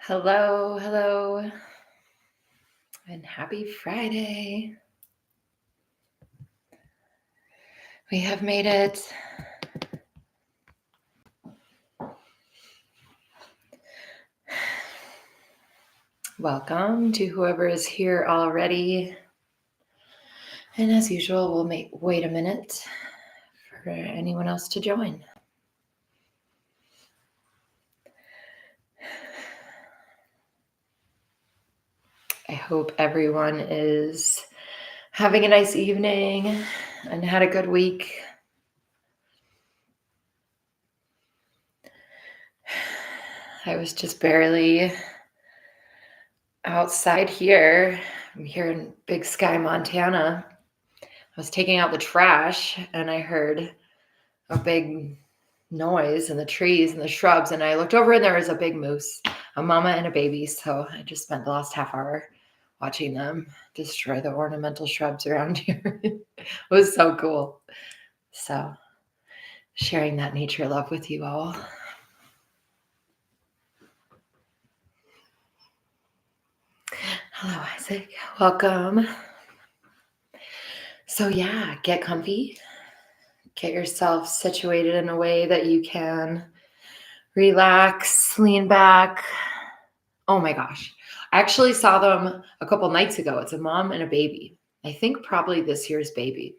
Hello, and happy Friday. We have made it. Welcome to whoever is here already. And as usual, we'll wait a minute for anyone else to join. I hope everyone is having a nice evening and had a good week. I was just barely outside here. I'm here in Big Sky, Montana. I was taking out the trash and I heard a big noise in the trees and the shrubs, and I looked over and there was a big moose, a mama and a baby. So I just spent the last half hour watching them destroy the ornamental shrubs around here. It was so cool. So sharing that nature love with you all. Hello, Isaac. Welcome. So yeah, get comfy. Get yourself situated in a way that you can relax, lean back. Oh my gosh. I actually saw them a couple nights ago. It's a mom and a baby. I think probably this year's baby.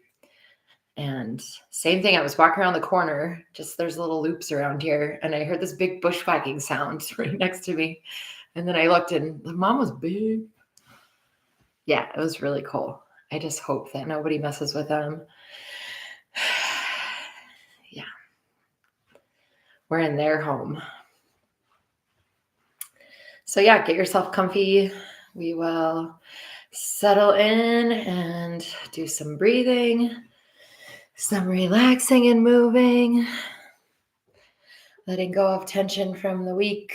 And same thing, I was walking around the corner, just there's little loops around here, and I heard this big bushwhacking sound right next to me. And then I looked and the mom was big. Yeah, it was really cool. I just hope that nobody messes with them. Yeah. We're in their home. So yeah, get yourself comfy. We will settle in and do some breathing, some relaxing and moving, letting go of tension from the week.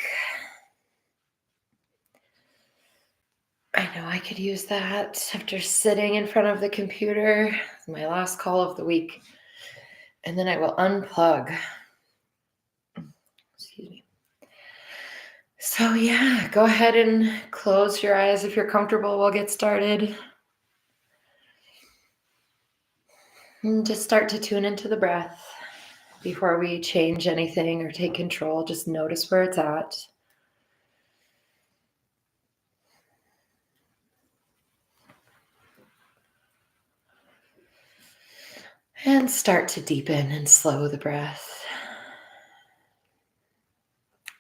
I know I could use that after sitting in front of the computer. It's my last call of the week. And then I will unplug. Excuse me. So yeah, go ahead and close your eyes if you're comfortable. We'll get started. And just start to tune into the breath before we change anything or take control. Just notice where it's at. And start to deepen and slow the breath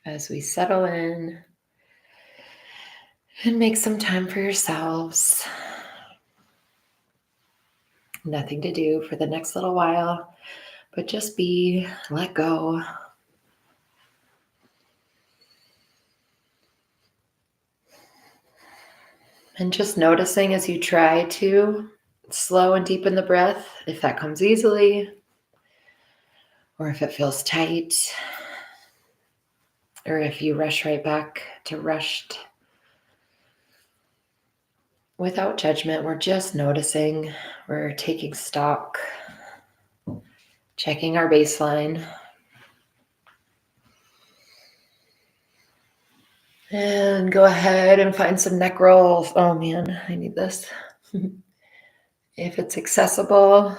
as we settle in and make some time for yourselves. Nothing to do for the next little while, but just be, let go. And just noticing as you try to slow and deepen the breath, if that comes easily, or if it feels tight, or if you rush right back to rushed. Without judgment, we're just noticing, we're taking stock, checking our baseline. And go ahead and find some neck rolls. Oh man, I need this. If it's accessible,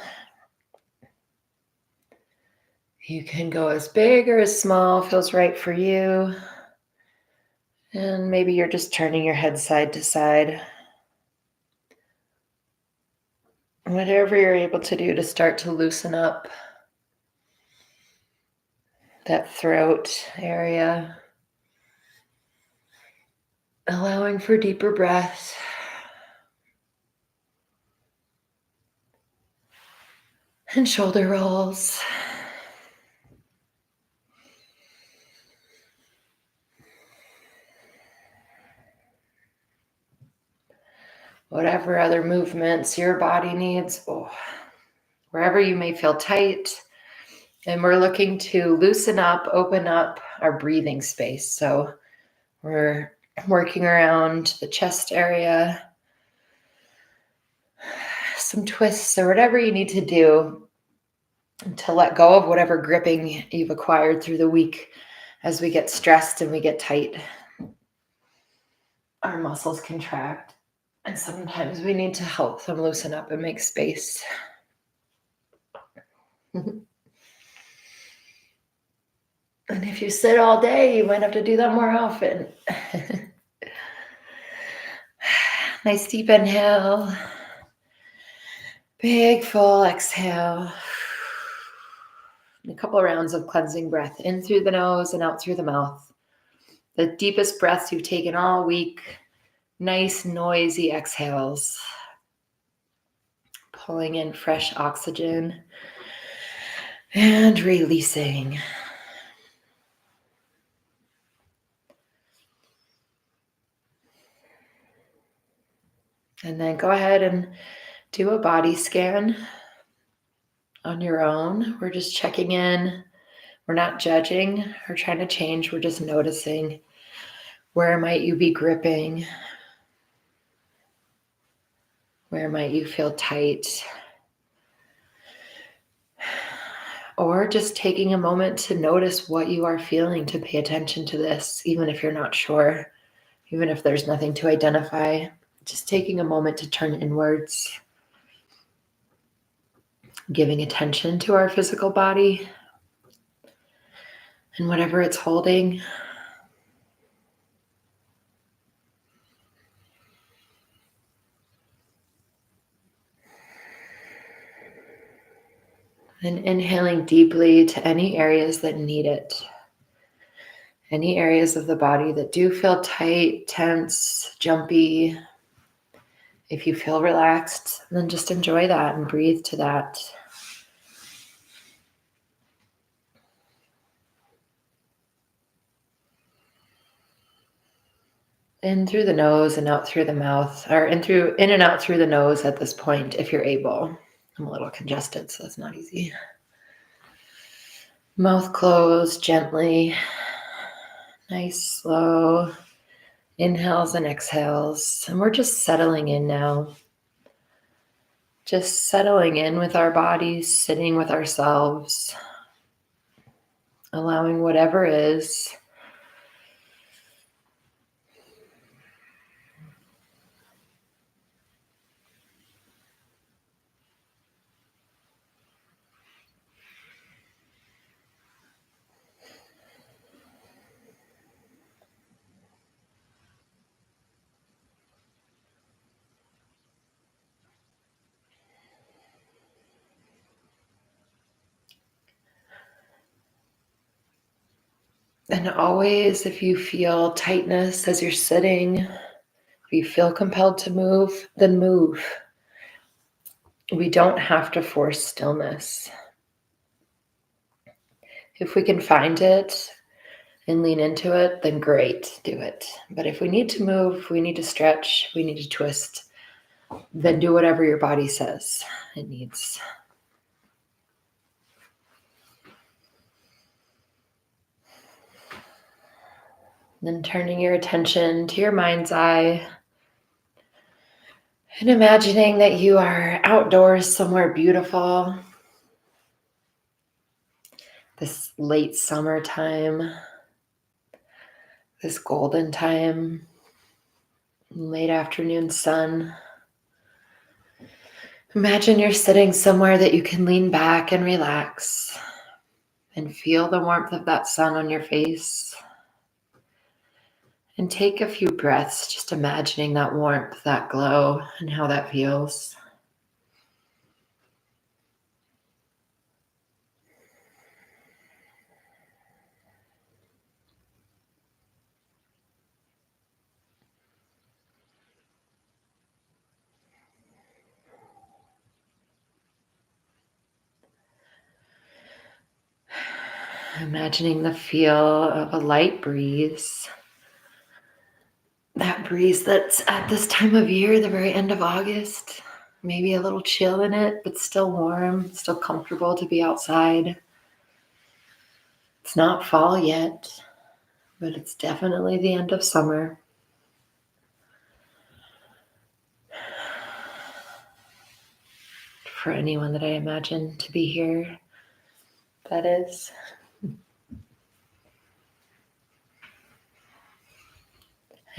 you can go as big or as small, feels right for you. And maybe you're just turning your head side to side. Whatever you're able to do to start to loosen up that throat area. Allowing for deeper breaths. And shoulder rolls. Whatever other movements your body needs. Wherever you may feel tight. And we're looking to loosen up, open up our breathing space. So we're working around the chest area, some twists or whatever you need to do to let go of whatever gripping you've acquired through the week as we get stressed and we get tight. our muscles contract, and sometimes we need to help them loosen up and make space. And if you sit all day, you might have to do that more often. Nice deep inhale. Big full exhale. A couple rounds of cleansing breath in through the nose and out through the mouth. The deepest breaths you've taken all week. Nice noisy exhales. Pulling in fresh oxygen and releasing. And then go ahead and do a body scan on your own. We're just checking in. We're not judging or trying to change. We're just noticing, where might you be gripping? Where might you feel tight? Or just taking a moment to notice what you are feeling, to pay attention to this, even if you're not sure, even if there's nothing to identify. Just taking a moment to turn inwards, giving attention to our physical body and whatever it's holding. And inhaling deeply to any areas that need it. Any areas of the body that do feel tight, tense, jumpy. If you feel relaxed, then just enjoy that and breathe to that. In through the nose and out through the mouth, or in and out through the nose at this point, if you're able. I'm a little congested, so that's not easy. Mouth closed gently. Nice, slow inhales and exhales. And we're just settling in now. Just settling in with our bodies, sitting with ourselves, allowing whatever is. And always, if you feel tightness as you're sitting, if you feel compelled to move, then move. We don't have to force stillness. If we can find it and lean into it, then great, do it. But if we need to move, we need to stretch, we need to twist, then do whatever your body says it needs. Then turning your attention to your mind's eye and imagining that you are outdoors somewhere beautiful. This late summertime, this golden time, late afternoon sun. Imagine you're sitting somewhere that you can lean back and relax and feel the warmth of that sun on your face. And take a few breaths, just imagining that warmth, that glow, and how that feels. Imagining the feel of a light breeze. That breeze that's at this time of year, the very end of August. Maybe a little chill in it, but still warm, still comfortable to be outside. It's not fall yet, but it's definitely the end of summer. For anyone that I imagine to be here, that is.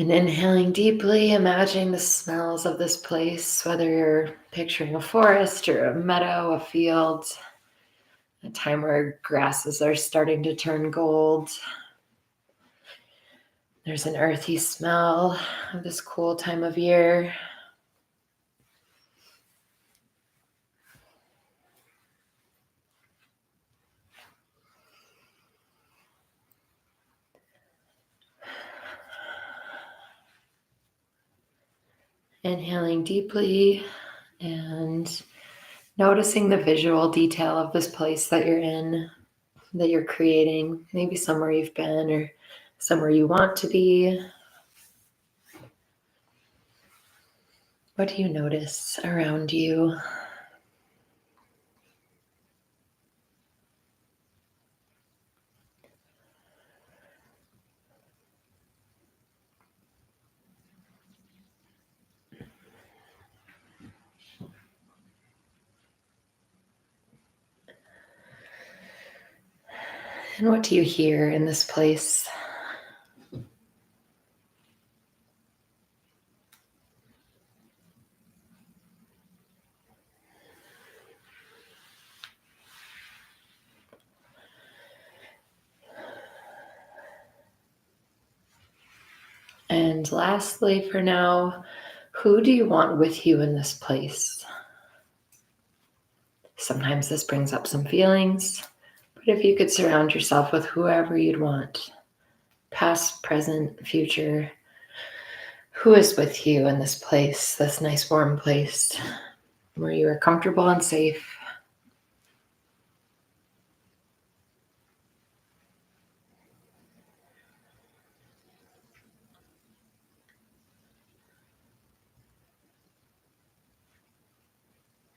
And inhaling deeply, imagining the smells of this place, whether you're picturing a forest or a meadow, a field, a time where grasses are starting to turn gold. There's an earthy smell of this cool time of year. Inhaling deeply and noticing the visual detail of this place that you're in, that you're creating, maybe somewhere you've been or somewhere you want to be. What do you notice around you? And what do you hear in this place? And lastly, for now, who do you want with you in this place? Sometimes this brings up some feelings, but if you could surround yourself with whoever you'd want, past, present, future, who is with you in this place, this nice warm place where you are comfortable and safe?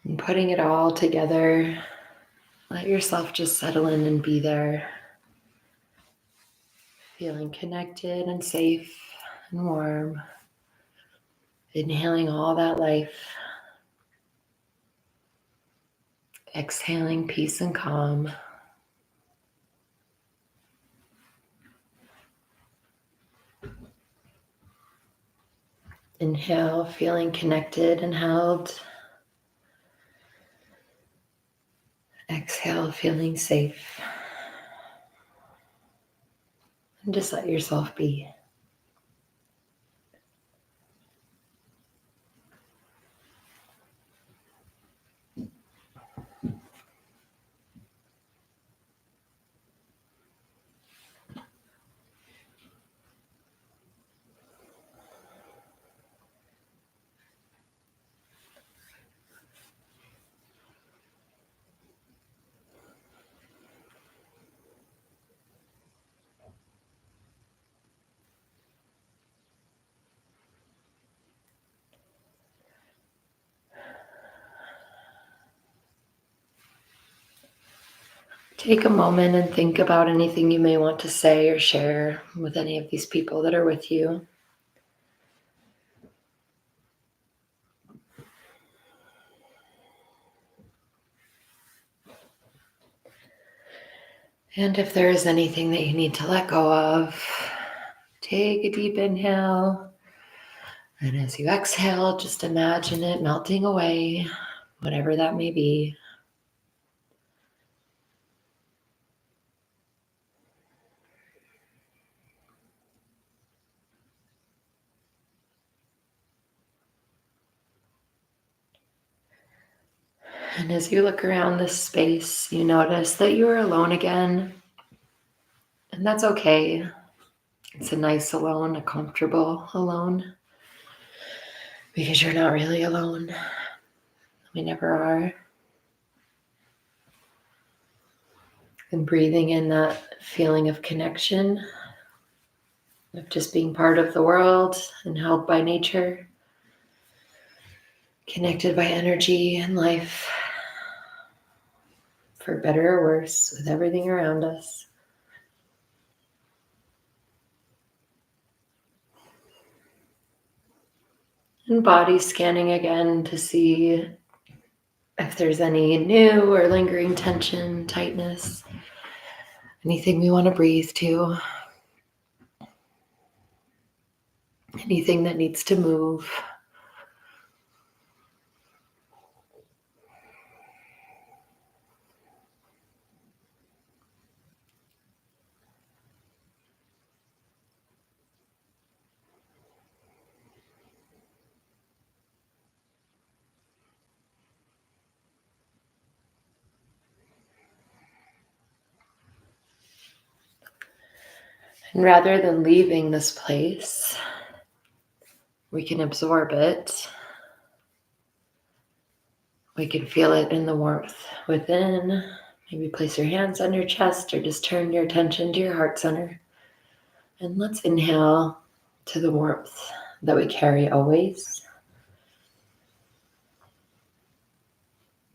And putting it all together, let yourself just settle in and be there, feeling connected and safe and warm, inhaling all that life, exhaling peace and calm. Inhale, feeling connected and held. Exhale, feeling safe. And just let yourself be. Take a moment and think about anything you may want to say or share with any of these people that are with you. And if there is anything that you need to let go of, take a deep inhale. And as you exhale, just imagine it melting away, whatever that may be. And as you look around this space, you notice that you are alone again. And that's okay. It's a nice alone, a comfortable alone, because you're not really alone. We never are. And breathing in that feeling of connection, of just being part of the world and held by nature, connected by energy and life, for better or worse, with everything around us. And body scanning again to see if there's any new or lingering tension, tightness, anything we want to breathe to. anything that needs to move. And rather than leaving this place, we can absorb it. We can feel it in the warmth within. Maybe place your hands on your chest or just turn your attention to your heart center. And let's inhale to the warmth that we carry always.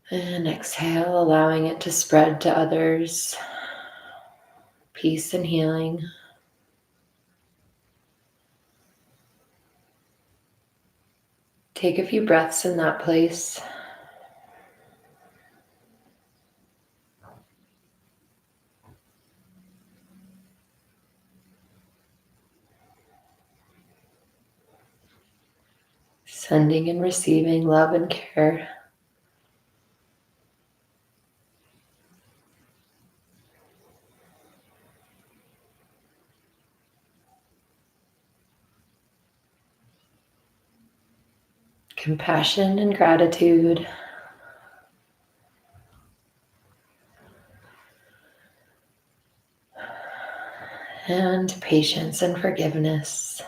And exhale, allowing it to spread to others. Peace and healing. Take a few breaths in that place. Sending and receiving love and care. Compassion and gratitude. And patience and forgiveness.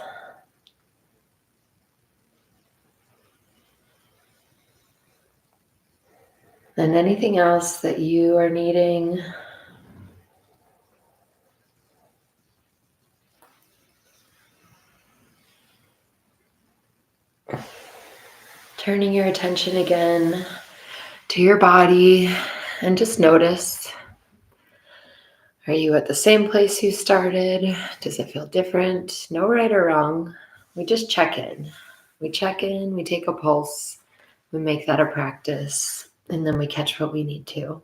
And anything else that you are needing. Turning your attention again to your body and just notice. Are you at the same place you started? Does it feel different? No right or wrong. We just check in. We check in, we take a pulse, we make that a practice, and then we catch what we need to.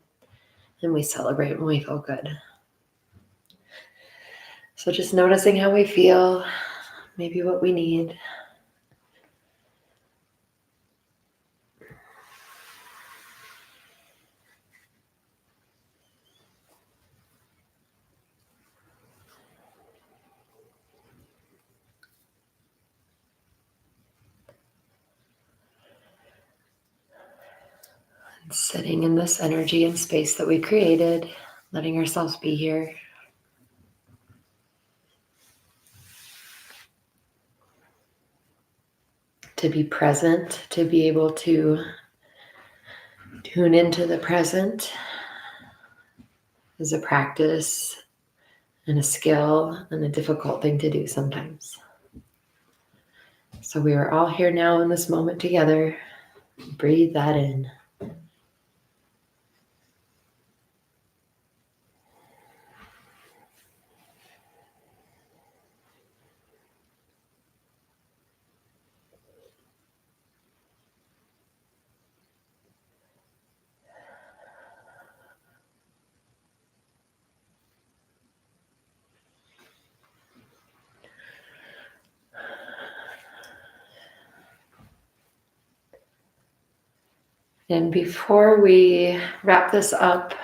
And we celebrate when we feel good. So just noticing how we feel, maybe what we need. Sitting in this energy and space that we created, letting ourselves be here. To be present, to be able to tune into the present is a practice and a skill and a difficult thing to do sometimes. So we are all here now in this moment together. Breathe that in. And before we wrap this up,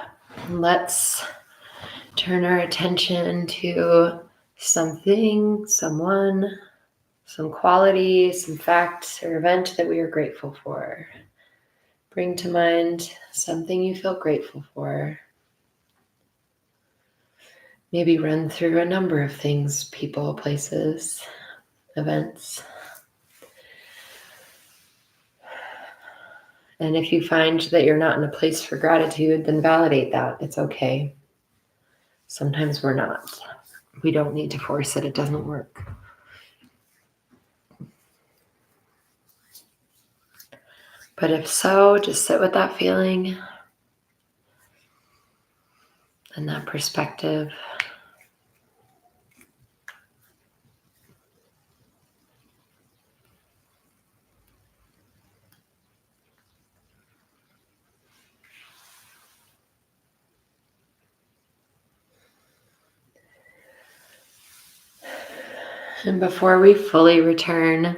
let's turn our attention to something, someone, some quality, some fact or event that we are grateful for. Bring to mind something you feel grateful for. Maybe run through a number of things, people, places, events. And if you find that you're not in a place for gratitude, then validate that. It's okay. Sometimes we're not. We don't need to force it. It doesn't work. But if so, just sit with that feeling and that perspective. And before we fully return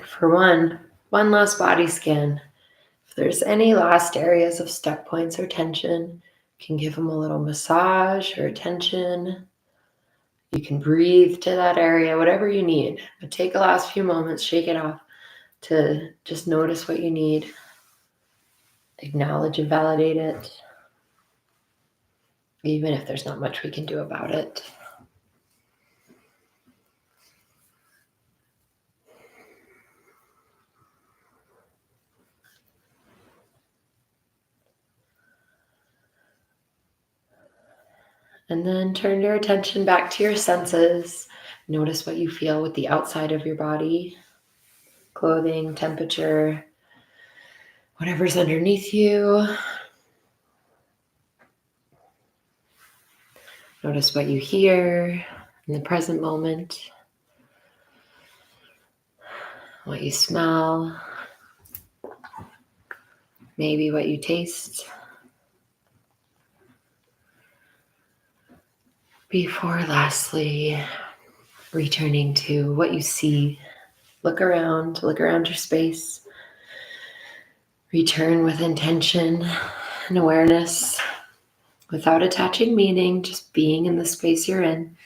for one last body scan, if there's any last areas of stuck points or tension, you can give them a little massage or attention. You can breathe to that area, whatever you need. But take the last few moments, shake it off to just notice what you need. Acknowledge and validate it, even if there's not much we can do about it. And then turn your attention back to your senses. Notice what you feel with the outside of your body, clothing, temperature, whatever's underneath you. Notice what you hear in the present moment, what you smell, maybe what you taste. Before lastly, returning to what you see. Look around your space. Return with intention and awareness without attaching meaning, just being in the space you're in.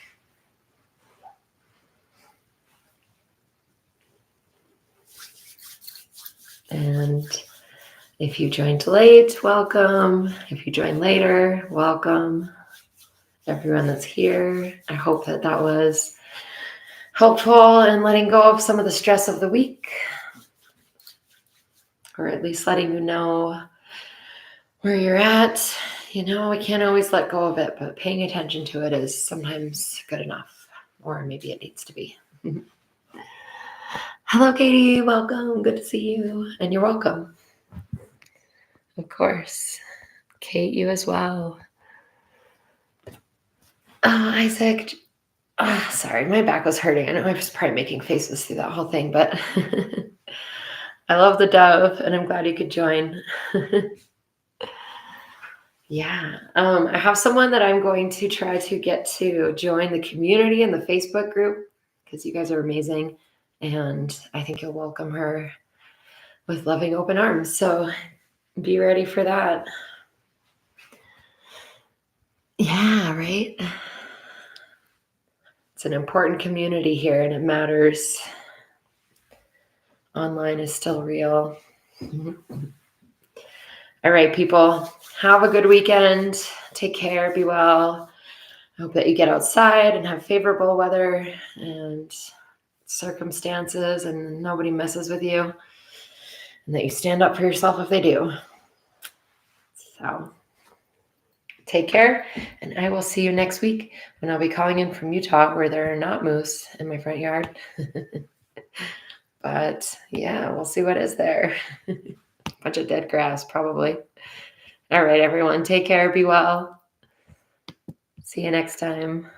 And if you joined late, welcome. If you joined later, welcome. Everyone that's here, I hope that was helpful in letting go of some of the stress of the week, or at least letting you know where you're at. We can't always let go of it, but paying attention to it is sometimes good enough, or maybe it needs to be. Hello, Katie. Welcome. Good to see you. And you're welcome. Of course. Kate, you as well. Isaac. Sorry, my back was hurting. I know I was probably making faces through that whole thing, but I love the dove, and I'm glad you could join. Yeah. I have someone that I'm going to try to get to join the community in the Facebook group, because you guys are amazing. And I think you'll welcome her with loving open arms. So be ready for that. Yeah, right? It's an important community here, and it matters. Online is still real. All right, people. Have a good weekend. Take care. Be well. I hope that you get outside and have favorable weather and circumstances and nobody messes with you, and that you stand up for yourself if they do. So take care, and I will see you next week when I'll be calling in from Utah, where there are not moose in my front yard. But yeah, we'll see what is there. Bunch of dead grass, probably. All right, everyone, take care. Be well. See you next time.